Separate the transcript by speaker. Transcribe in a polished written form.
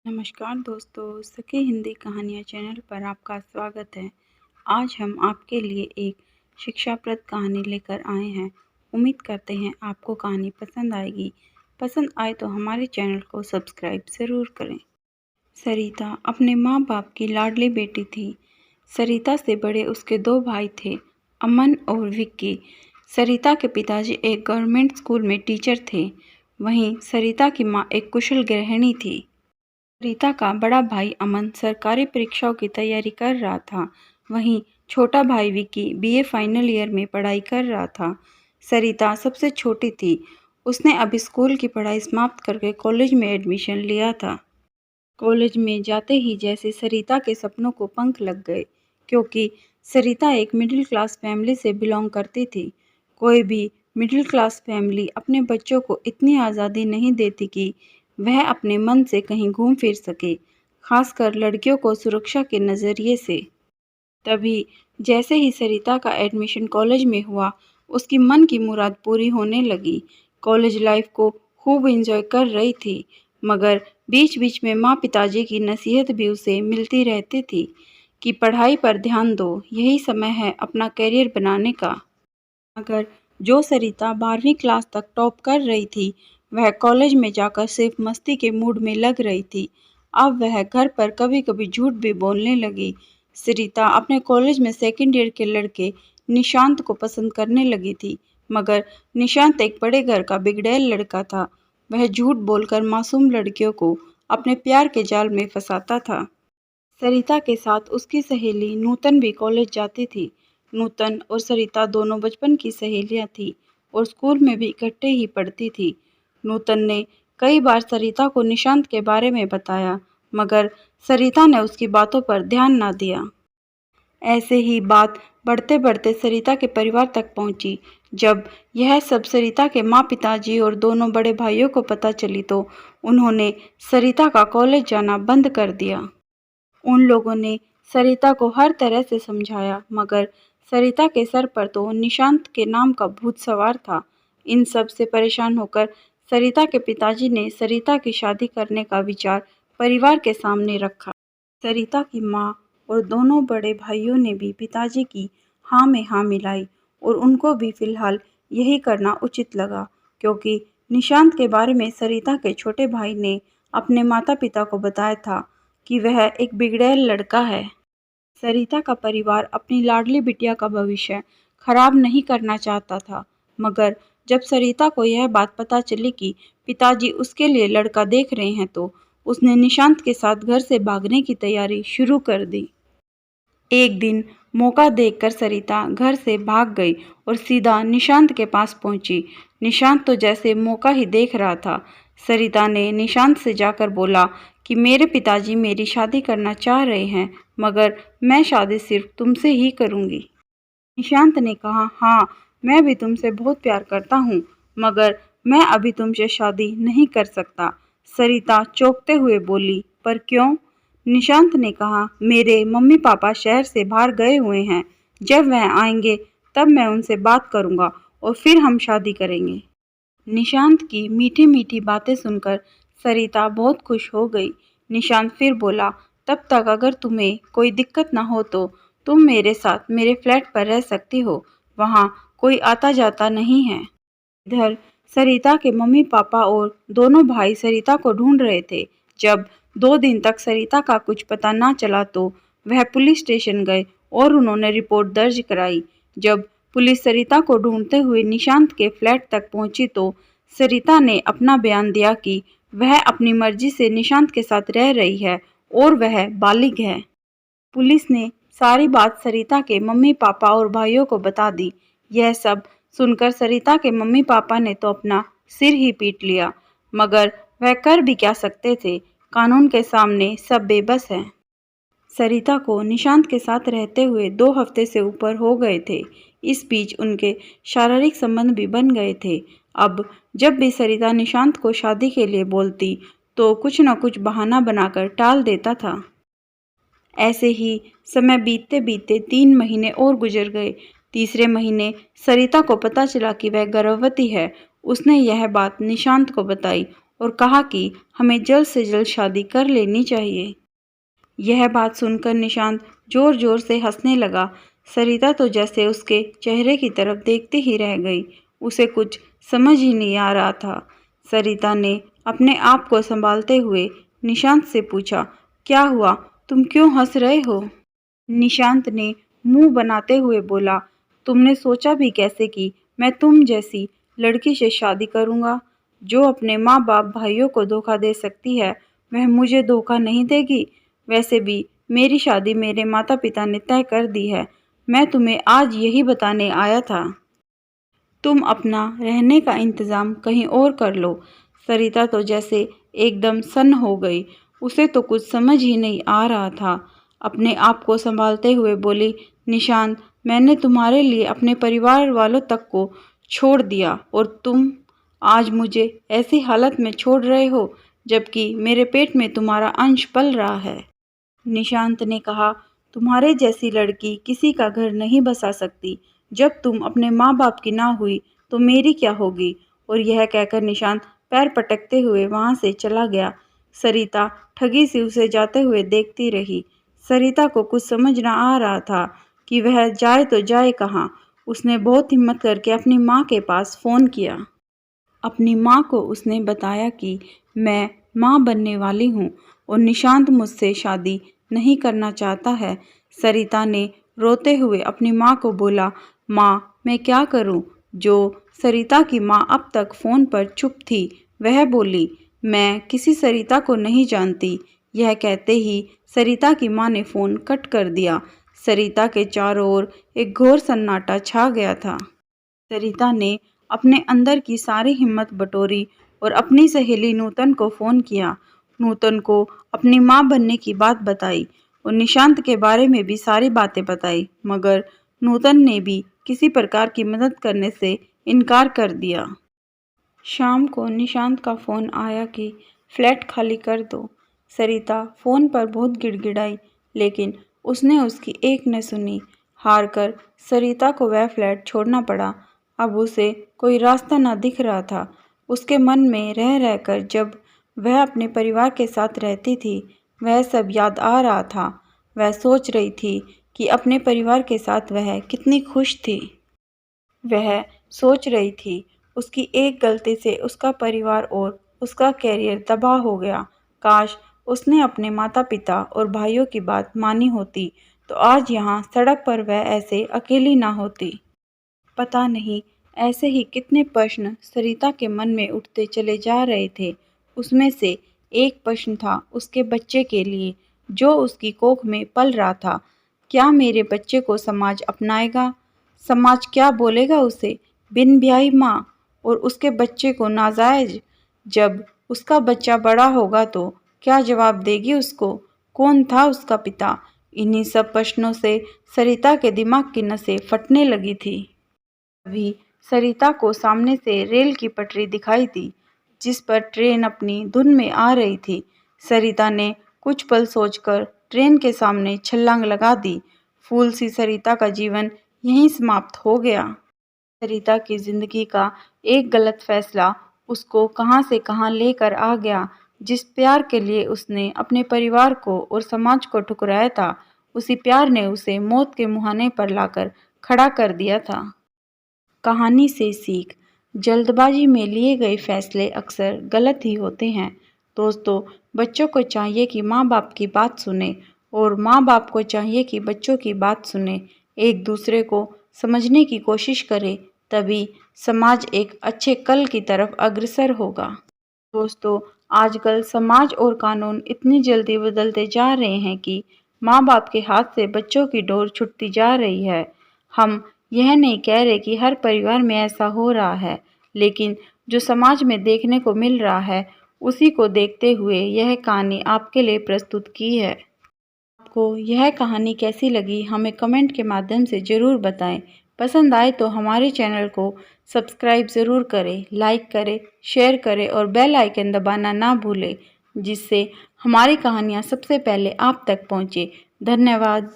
Speaker 1: नमस्कार दोस्तों, सखी हिंदी कहानियाँ चैनल पर आपका स्वागत है। आज हम आपके लिए एक शिक्षाप्रद कहानी लेकर आए हैं। उम्मीद करते हैं आपको कहानी पसंद आएगी। पसंद आए तो हमारे चैनल को सब्सक्राइब ज़रूर करें। सरिता अपने माँ बाप की लाडली बेटी थी। सरिता से बड़े उसके दो भाई थे, अमन और विक्की। सरिता के पिताजी एक गवर्नमेंट स्कूल में टीचर थे। वहीं सरिता की माँ एक कुशल गृहिणी थी। सरिता का बड़ा भाई अमन सरकारी परीक्षाओं की तैयारी कर रहा था। वहीं छोटा भाई विकी बीए फाइनल ईयर में पढ़ाई कर रहा था। सरिता सबसे छोटी थी। उसने अभी स्कूल की पढ़ाई समाप्त करके कॉलेज में एडमिशन लिया था। कॉलेज में जाते ही जैसे सरिता के सपनों को पंख लग गए, क्योंकि सरिता एक मिडिल क्लास फैमिली से बिलोंग करती थी। कोई भी मिडिल क्लास फैमिली अपने बच्चों को इतनी आज़ादी नहीं देती कि वह अपने मन से कहीं घूम फिर सके, खासकर लड़कियों को सुरक्षा के नज़रिए से। तभी जैसे ही सरिता का एडमिशन कॉलेज में हुआ, उसकी मन की मुराद पूरी होने लगी। कॉलेज लाइफ को खूब एंजॉय कर रही थी, मगर बीच बीच में माँ पिताजी की नसीहत भी उसे मिलती रहती थी कि पढ़ाई पर ध्यान दो, यही समय है अपना करियर बनाने का। मगर जो सरिता 12वीं क्लास तक टॉप कर रही थी, वह कॉलेज में जाकर सिर्फ मस्ती के मूड में लग रही थी। अब वह घर पर कभी कभी झूठ भी बोलने लगी। सरिता अपने कॉलेज में सेकेंड ईयर के लड़के निशांत को पसंद करने लगी थी, मगर निशांत एक बड़े घर का बिगड़ैल लड़का था। वह झूठ बोलकर मासूम लड़कियों को अपने प्यार के जाल में फंसाता था। सरिता के साथ उसकी सहेली नूतन भी कॉलेज जाती थी। नूतन और सरिता दोनों बचपन की सहेलियां थीं और स्कूल में भी इकट्ठे ही पढ़ती थी। नूतन ने कई बार सरिता को निशांत के बारे में बताया, मगर सरिता ने उसकी बातों पर ध्यान ना दिया। ऐसे ही बात बढ़ते बढ़ते सरिता के परिवार तक पहुंची। जब यह सब सरिता के माँ पिताजी और दोनों बड़े भाइयों को पता चली तो उन्होंने सरिता का कॉलेज जाना बंद कर दिया। उन लोगों ने सरिता को हर तरह से समझाया, मगर सरिता के सर पर तो निशांत के नाम का भूत सवार था। इन सब से परेशान होकर सरिता के पिताजी ने सरिता की शादी करने का विचार परिवार के सामने रखा। सरिता की माँ और दोनों बड़े भाइयों ने भी पिताजी की हाँ में हाँ मिलाई और उनको भी फिलहाल यही करना उचित लगा, क्योंकि निशांत के बारे में सरिता के छोटे भाई ने अपने माता पिता को बताया था कि वह एक बिगड़ैल लड़का है। सरिता का परिवार अपनी लाडली बिटिया का भविष्य खराब नहीं करना चाहता था, मगर जब सरिता को यह बात पता चली कि पिताजी उसके लिए लड़का देख रहे हैं तो उसने निशांत के साथ घर से भागने की तैयारी शुरू कर दी। एक दिन मौका देखकर सरिता घर से भाग गई और सीधा निशांत के पास पहुंची। निशांत तो जैसे मौका ही देख रहा था। सरिता ने निशांत से जाकर बोला कि मेरे पिताजी मेरी शादी करना चाह रहे हैं, मगर मैं शादी सिर्फ तुमसे ही करूंगी। निशांत ने कहा, हाँ, मैं भी तुमसे बहुत प्यार करता हूँ, मगर मैं अभी तुमसे शादी नहीं कर सकता। सरिता चौंकते हुए बोली, पर क्यों? निशांत ने कहा, मेरे मम्मी पापा शहर से बाहर गए हुए हैं। जब वह आएंगे तब मैं उनसे बात करूंगा और फिर हम शादी करेंगे। निशांत की मीठी मीठी बातें सुनकर सरिता बहुत खुश हो गई। निशांत फिर बोला, तब तक अगर तुम्हें कोई दिक्कत ना हो तो तुम मेरे साथ मेरे फ्लैट पर रह सकती हो, वहाँ कोई आता जाता नहीं है। इधर सरिता के मम्मी पापा और दोनों भाई सरिता को ढूंढ रहे थे। जब 2 दिन तक सरिता का कुछ पता ना चला तो वह पुलिस स्टेशन गए और उन्होंने रिपोर्ट दर्ज कराई। जब पुलिस सरिता को ढूंढते हुए निशांत के फ्लैट तक पहुंची तो सरिता ने अपना बयान दिया कि वह अपनी मर्जी से निशांत के साथ रह रही है और वह बालिग है। पुलिस ने सारी बात सरिता के मम्मी पापा और भाइयों को बता दी। यह सब सुनकर सरिता के मम्मी पापा ने तो अपना सिर ही पीट लिया, मगर वह कर भी क्या सकते थे। कानून के सामने सब बेबस हैं। सरिता को निशांत के साथ रहते हुए 2 हफ्ते से ऊपर हो गए थे। इस बीच उनके शारीरिक संबंध भी बन गए थे। अब जब भी सरिता निशांत को शादी के लिए बोलती तो कुछ न कुछ बहाना बनाकर टाल देता था। ऐसे ही समय बीतते बीतते 3 महीने और गुजर गए। तीसरे महीने सरिता को पता चला कि वह गर्भवती है। उसने यह बात निशांत को बताई और कहा कि हमें जल्द से जल्द शादी कर लेनी चाहिए। यह बात सुनकर निशांत जोर जोर से हंसने लगा। सरिता तो जैसे उसके चेहरे की तरफ देखती ही रह गई। उसे कुछ समझ ही नहीं आ रहा था। सरिता ने अपने आप को संभालते हुए निशांत से पूछा, क्या हुआ, तुम क्यों हंस रहे हो? निशांत ने मुंह बनाते हुए बोला, तुमने सोचा भी कैसे कि मैं तुम जैसी लड़की से शादी करूंगा? जो अपने माँ बाप भाइयों को धोखा दे सकती है वह मुझे धोखा नहीं देगी। वैसे भी मेरी शादी मेरे माता पिता ने तय कर दी है। मैं तुम्हें आज यही बताने आया था। तुम अपना रहने का इंतज़ाम कहीं और कर लो। सरिता तो जैसे एकदम सन्न हो गई। उसे तो कुछ समझ ही नहीं आ रहा था। अपने आप को संभालते हुए बोली, निशांत, मैंने तुम्हारे लिए अपने परिवार वालों तक को छोड़ दिया और तुम आज मुझे ऐसी हालत में छोड़ रहे हो जबकि मेरे पेट में तुम्हारा अंश पल रहा है। निशांत ने कहा, तुम्हारे जैसी लड़की किसी का घर नहीं बसा सकती। जब तुम अपने माँ बाप की ना हुई तो मेरी क्या होगी? और यह कहकर निशांत पैर पटकते हुए वहां से चला गया। सरिता ठगी सी उसे जाते हुए देखती रही। सरिता को कुछ समझ न आ रहा था कि वह जाए तो जाए कहाँ। उसने बहुत हिम्मत करके अपनी माँ के पास फ़ोन किया। अपनी माँ को उसने बताया कि मैं माँ बनने वाली हूँ और निशांत मुझसे शादी नहीं करना चाहता है। सरिता ने रोते हुए अपनी माँ को बोला, माँ, मैं क्या करूँ? जो सरिता की माँ अब तक फ़ोन पर चुप थी वह बोली, मैं किसी सरिता को नहीं जानती। यह कहते ही सरिता की माँ ने फ़ोन कट कर दिया। सरिता के चारों ओर एक घोर सन्नाटा छा गया था। सरिता ने अपने अंदर की सारी हिम्मत बटोरी और अपनी सहेली नूतन को फ़ोन किया। नूतन को अपनी माँ बनने की बात बताई और निशांत के बारे में भी सारी बातें बताई, मगर नूतन ने भी किसी प्रकार की मदद करने से इनकार कर दिया। शाम को निशांत का फ़ोन आया कि फ्लैट खाली कर दो। सरिता फ़ोन पर बहुत गिड़गिड़ाई, लेकिन उसने उसकी एक न सुनी। हार कर सरिता को वह फ्लैट छोड़ना पड़ा। अब उसे कोई रास्ता न दिख रहा था। उसके मन में रह रहकर जब वह अपने परिवार के साथ रहती थी वह सब याद आ रहा था। वह सोच रही थी कि अपने परिवार के साथ वह कितनी खुश थी। वह सोच रही थी उसकी एक गलती से उसका परिवार और उसका कैरियर तबाह हो गया। काश उसने अपने माता पिता और भाइयों की बात मानी होती तो आज यहाँ सड़क पर वह ऐसे अकेली ना होती। पता नहीं ऐसे ही कितने प्रश्न सरिता के मन में उठते चले जा रहे थे। उसमें से एक प्रश्न था उसके बच्चे के लिए जो उसकी कोख में पल रहा था। क्या मेरे बच्चे को समाज अपनाएगा? समाज क्या बोलेगा उसे? बिन ब्याही माँ और उसके बच्चे को नाजायज। जब उसका बच्चा बड़ा होगा तो क्या जवाब देगी उसको? कौन था उसका पिता? इन्हीं सब प्रश्नों से सरिता के दिमाग की नसें फटने लगी थी। तभी सरिता को सामने से रेल की पटरी दिखाई दी जिस पर ट्रेन अपनी धुन में आ रही थी। सरिता ने कुछ पल सोचकर ट्रेन के सामने छलांग लगा दी। फूल सी सरिता का जीवन यहीं समाप्त हो गया। सरिता की जिंदगी का एक गलत फैसला उसको कहां से कहां लेकर आ गया। जिस प्यार के लिए उसने अपने परिवार को और समाज को ठुकराया था उसी प्यार ने उसे मौत के मुहाने पर लाकर खड़ा कर दिया था। कहानी से सीख, जल्दबाजी में लिए गए फैसले अक्सर गलत ही होते हैं। दोस्तों, बच्चों को चाहिए कि माँ बाप की बात सुने और माँ बाप को चाहिए कि बच्चों की बात सुने। एक दूसरे को समझने की कोशिश करें, तभी समाज एक अच्छे कल की तरफ अग्रसर होगा। दोस्तों, आजकल समाज और कानून इतनी जल्दी बदलते जा रहे हैं कि माँ बाप के हाथ से बच्चों की डोर छूटती जा रही है। हम यह नहीं कह रहे कि हर परिवार में ऐसा हो रहा है, लेकिन जो समाज में देखने को मिल रहा है उसी को देखते हुए यह कहानी आपके लिए प्रस्तुत की है। आपको यह कहानी कैसी लगी हमें कमेंट के माध्यम से ज़रूर बताएं। पसंद आए तो हमारे चैनल को सब्सक्राइब ज़रूर करें, लाइक करें, शेयर करें और बेल आइकन दबाना ना भूलें, जिससे हमारी कहानियाँ सबसे पहले आप तक पहुँचे। धन्यवाद।